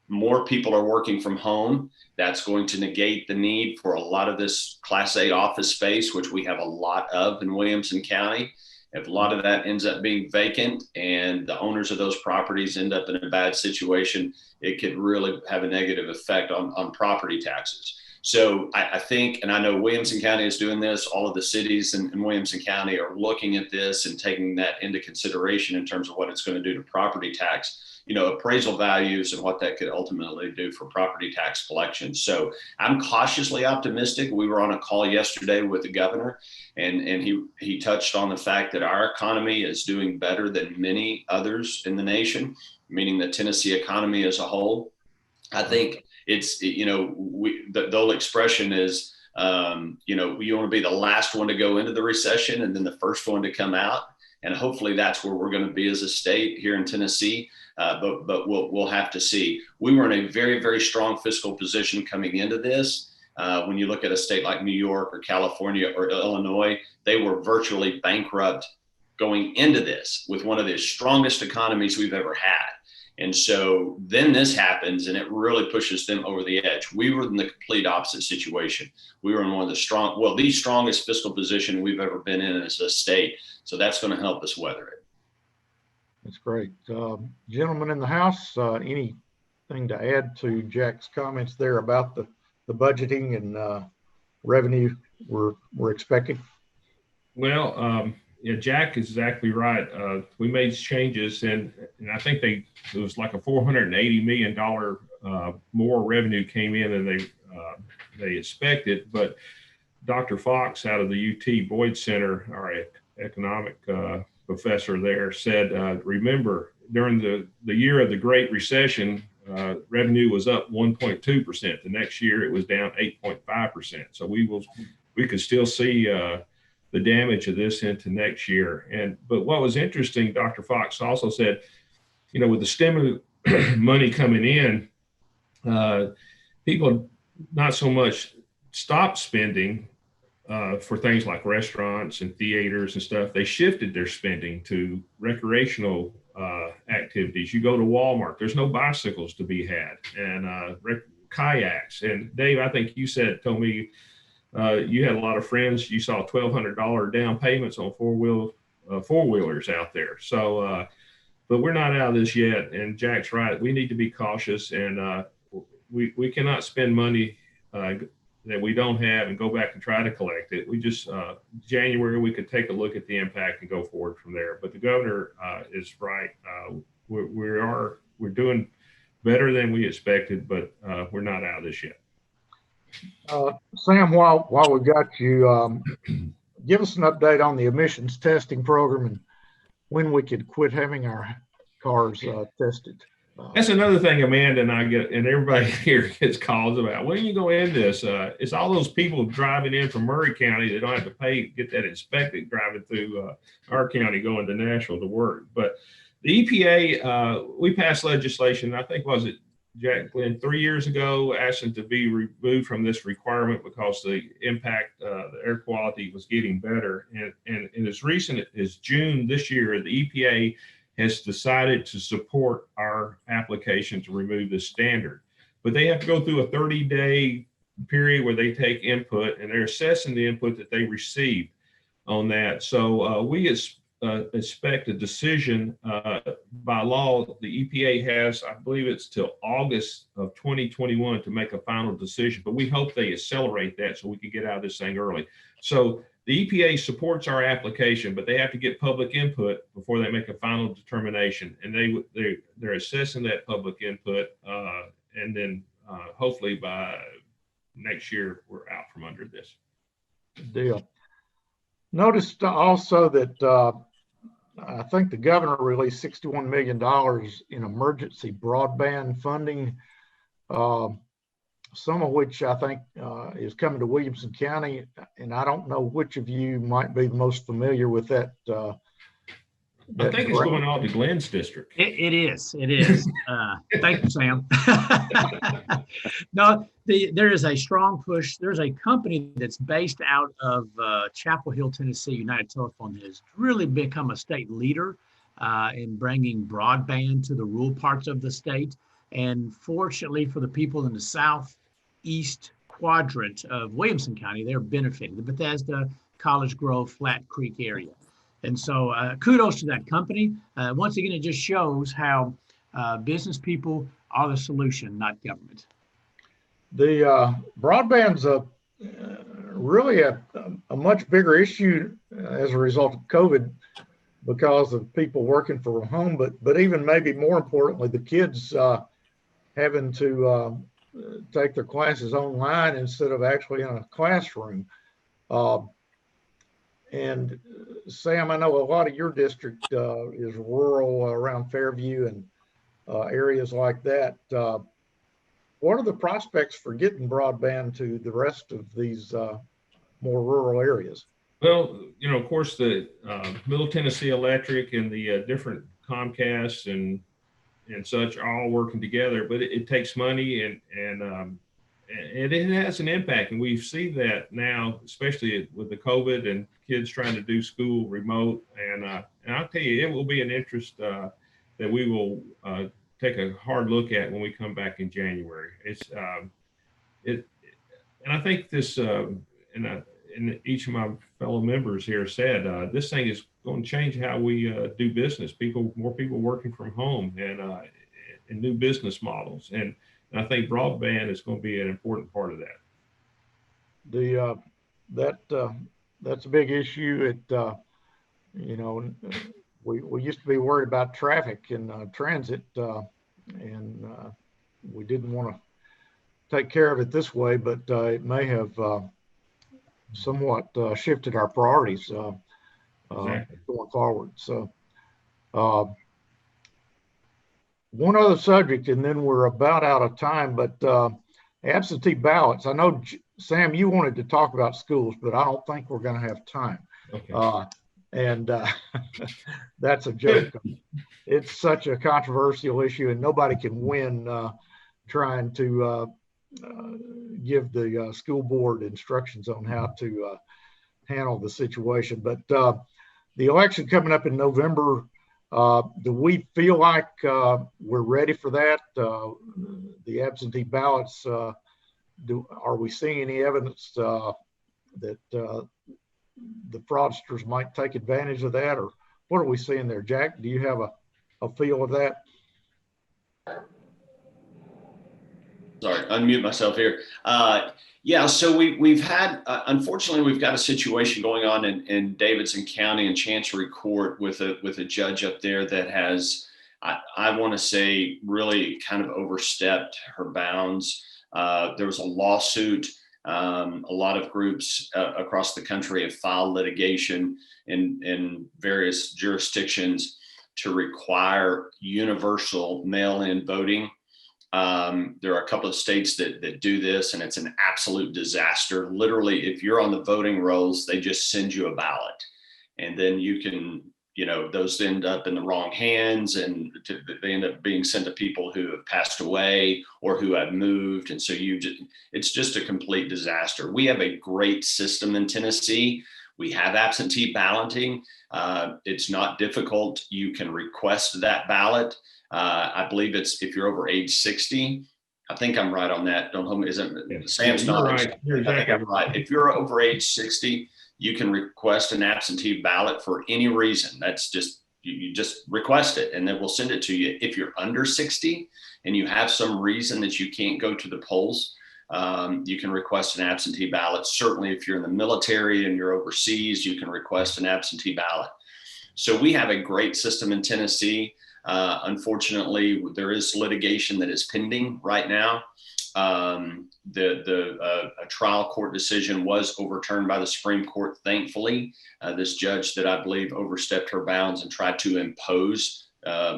More people are working from home. That's going to negate the need for a lot of this Class A office space, which we have a lot of in Williamson County. If a lot of that ends up being vacant and the owners of those properties end up in a bad situation, it could really have a negative effect on property taxes. So I think, and I know Williamson County is doing this, all of the cities in Williamson County are looking at this and taking that into consideration in terms of what it's going to do to property tax, appraisal values and what that could ultimately do for property tax collections. So I'm cautiously optimistic. We were on a call yesterday with the governor, and he touched on the fact that our economy is doing better than many others in the nation, meaning the Tennessee economy as a whole. I think it's, the old expression is, you want to be the last one to go into the recession and then the first one to come out. And hopefully that's where we're going to be as a state here in Tennessee. But we'll have to see. We were in a very, very strong fiscal position coming into this. When you look at a state like New York or California or Illinois, they were virtually bankrupt going into this with one of the strongest economies we've ever had. And so then this happens and it really pushes them over the edge. We were in the complete opposite situation. We were in one of the strongest fiscal position we've ever been in as a state. So that's going to help us weather it. That's great. Gentlemen in the House, anything to add to Jack's comments there about the budgeting and revenue we're expecting? Well, yeah, Jack is exactly right. We made changes, and I think it was like a $480 million more revenue came in than they expected. But Dr. Fox out of the UT Boyd Center, our economic professor there, said, remember, during the year of the Great Recession, revenue was up 1.2%. The next year it was down 8.5%. So we could still see the damage of this into next year. But what was interesting, Dr. Fox also said, with the stimulus money coming in, people not so much stopped spending for things like restaurants and theaters and stuff. They shifted their spending to recreational activities. You go to Walmart, there's no bicycles to be had, and kayaks. And Dave, I think you told me you had a lot of friends. You saw $1,200 down payments on four-wheelers out there. So, but we're not out of this yet. And Jack's right. We need to be cautious, and we cannot spend money that we don't have and go back and try to collect it. We just, January, we could take a look at the impact and go forward from there. But the governor is right. We're doing better than we expected, but we're not out of this yet. Sam, while we've got you, give us an update on the emissions testing program and when we could quit having our cars tested. That's another thing Amanda and I get, and everybody here gets calls about. When you go in this, it's all those people driving in from Murray County that don't have to get that inspected, driving through our county going to Nashville to work. But the EPA, we passed legislation, I think, was it, Jack Glenn, 3 years ago, asked them to be removed from this requirement because the impact, the air quality was getting better. And as recent as June this year, the EPA has decided to support our application to remove this standard. But they have to go through a 30-day period where they take input, and they're assessing the input that they received on that. So we expect a decision by law. The EPA has, I believe it's till August of 2021 to make a final decision, but we hope they accelerate that so we can get out of this thing early. So the EPA supports our application, but they have to get public input before they make a final determination. And they're assessing that public input, and then hopefully by next year we're out from under this. Good deal. Noticed also that I think the governor released $61 million in emergency broadband funding, some of which I think is coming to Williamson County. And I don't know which of you might be the most familiar with that. I think it's going on to Glenn's district. It is. Thank you, Sam. No, there is a strong push. There's a company that's based out of Chapel Hill, Tennessee, United Telephone, that has really become a state leader in bringing broadband to the rural parts of the state. And fortunately for the people in the southeast quadrant of Williamson County, they're benefiting, the Bethesda, College Grove, Flat Creek area. And so kudos to that company. Once again, it just shows how business people are the solution, not government. The broadband's really a much bigger issue as a result of COVID because of people working from home, but even maybe more importantly, the kids having to take their classes online instead of actually in a classroom. And Sam, I know a lot of your district is rural around Fairview and areas like that. What are the prospects for getting broadband to the rest of these more rural areas? Well, of course, the Middle Tennessee Electric and the different Comcast and such are all working together, but it takes money and it has an impact. And we see that now, especially with the COVID and kids trying to do school remote. And I'll tell you, it will be an interest that we will take a hard look at when we come back in January. And I think this, and each of my fellow members here said, this thing is going to change how we do business. More people working from home and new business models. And I think broadband is going to be an important part of that. That's a big issue. We used to be worried about traffic and transit, and we didn't want to take care of it this way, but it may have somewhat shifted our priorities Exactly. going forward. So one other subject, and then we're about out of time, but absentee ballots. I know, Sam, you wanted to talk about schools, but I don't think we're going to have time. Okay. And that's a joke. It's such a controversial issue, and nobody can win trying to give the school board instructions on how to handle the situation. But the election coming up in November, do we feel like we're ready for that? The absentee ballots, are we seeing any evidence that the fraudsters might take advantage of that, or what are we seeing there? Jack, do you have a feel of that? Sorry, unmute myself here. Yeah, so we've had, unfortunately, we've got a situation going on in Davidson County and Chancery Court with a judge up there that has, I want to say, really kind of overstepped her bounds. There was a lawsuit. A lot of groups across the country have filed litigation in various jurisdictions to require universal mail-in voting. There are a couple of states that do this, and it's an absolute disaster. Literally, if you're on the voting rolls, they just send you a ballot, and then you can, those end up in the wrong hands, and they end up being sent to people who have passed away or who have moved. And so it's just a complete disaster. We have a great system in Tennessee. We have absentee balloting. It's not difficult. You can request that ballot. I believe it's if you're over age 60. I think I'm right on that. Don't hold me. Sam's not right. You're exactly I think I'm right. If you're over age 60, you can request an absentee ballot for any reason. That's just, you just request it, and then we'll send it to you. If you're under 60 and you have some reason that you can't go to the polls, you can request an absentee ballot. Certainly, if you're in the military and you're overseas, you can request an absentee ballot. So we have a great system in Tennessee. Unfortunately, there is litigation that is pending right now. A trial court decision was overturned by the Supreme Court, thankfully. This judge that I believe overstepped her bounds and tried to impose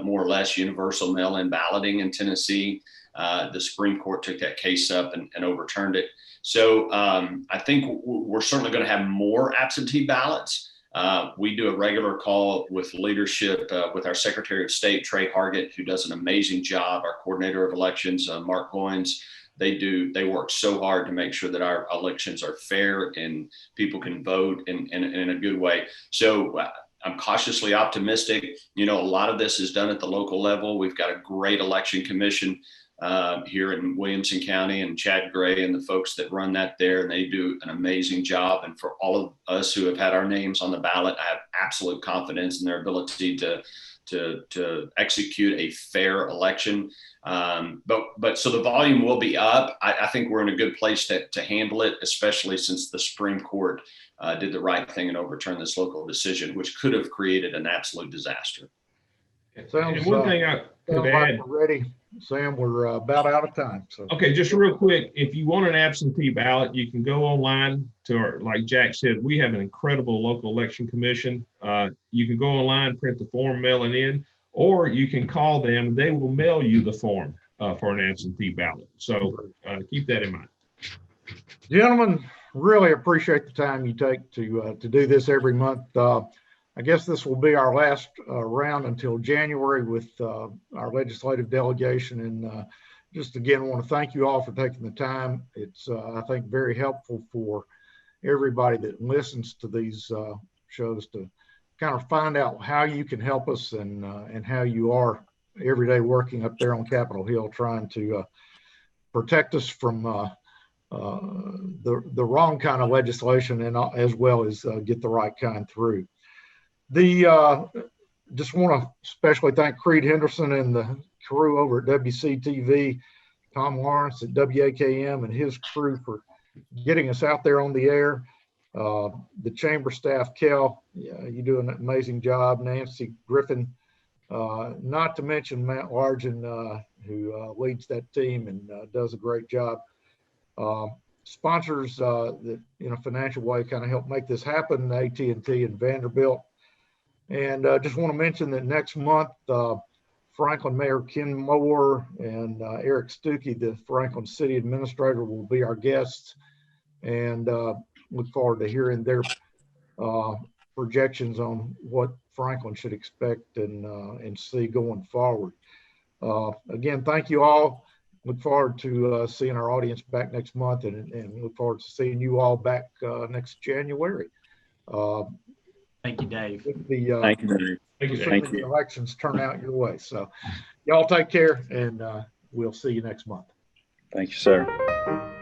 more or less universal mail-in balloting in Tennessee. The Supreme Court took that case up and overturned it. So I think we're certainly going to have more absentee ballots. We do a regular call with leadership with our Secretary of State, Trey Hargett, who does an amazing job, our coordinator of elections, Mark Goins. They work so hard to make sure that our elections are fair and people can vote in a good way. So I'm cautiously optimistic. A lot of this is done at the local level. We've got a great election commission here in Williamson County, and Chad Gray and the folks that run that there, and they do an amazing job. And for all of us who have had our names on the ballot, I have absolute confidence in their ability to execute a fair election. But so the volume will be up. I think we're in a good place to handle it, especially since the Supreme Court did the right thing and overturned this local decision, which could have created an absolute disaster. Sounds, and one thing I could add, we're ready, Sam. We're about out of time. So okay, just real quick, if you want an absentee ballot, you can go online to our, like Jack said, we have an incredible local election commission. You can go online, print the form, mail it in, or you can call them. They will mail you the form for an absentee ballot. So keep that in mind. Gentlemen, really appreciate the time you take to do this every month. I guess this will be our last round until January with our legislative delegation. And just again, want to thank you all for taking the time. It's, I think, very helpful for everybody that listens to these shows to kind of find out how you can help us and how you are every day working up there on Capitol Hill, trying to protect us from the wrong kind of legislation, and as well as get the right kind through. Just want to especially thank Creed Henderson and the crew over at WCTV, Tom Lawrence at WAKM and his crew for getting us out there on the air. The chamber staff, Kel, you do an amazing job. Nancy Griffin, not to mention Matt Largen, who leads that team and does a great job. sponsors that in a financial way kind of help make this happen, AT&T and Vanderbilt. And just want to mention that next month, Franklin Mayor Ken Moore and Eric Stuckey, the Franklin City Administrator, will be our guests, and look forward to hearing their projections on what Franklin should expect and see going forward. Again, thank you all. Look forward to seeing our audience back next month, and look forward to seeing you all back next January. Thank you, Dave. Thank you, Dave. Thank you. The elections turn out your way. So y'all take care, and we'll see you next month. Thank you, sir.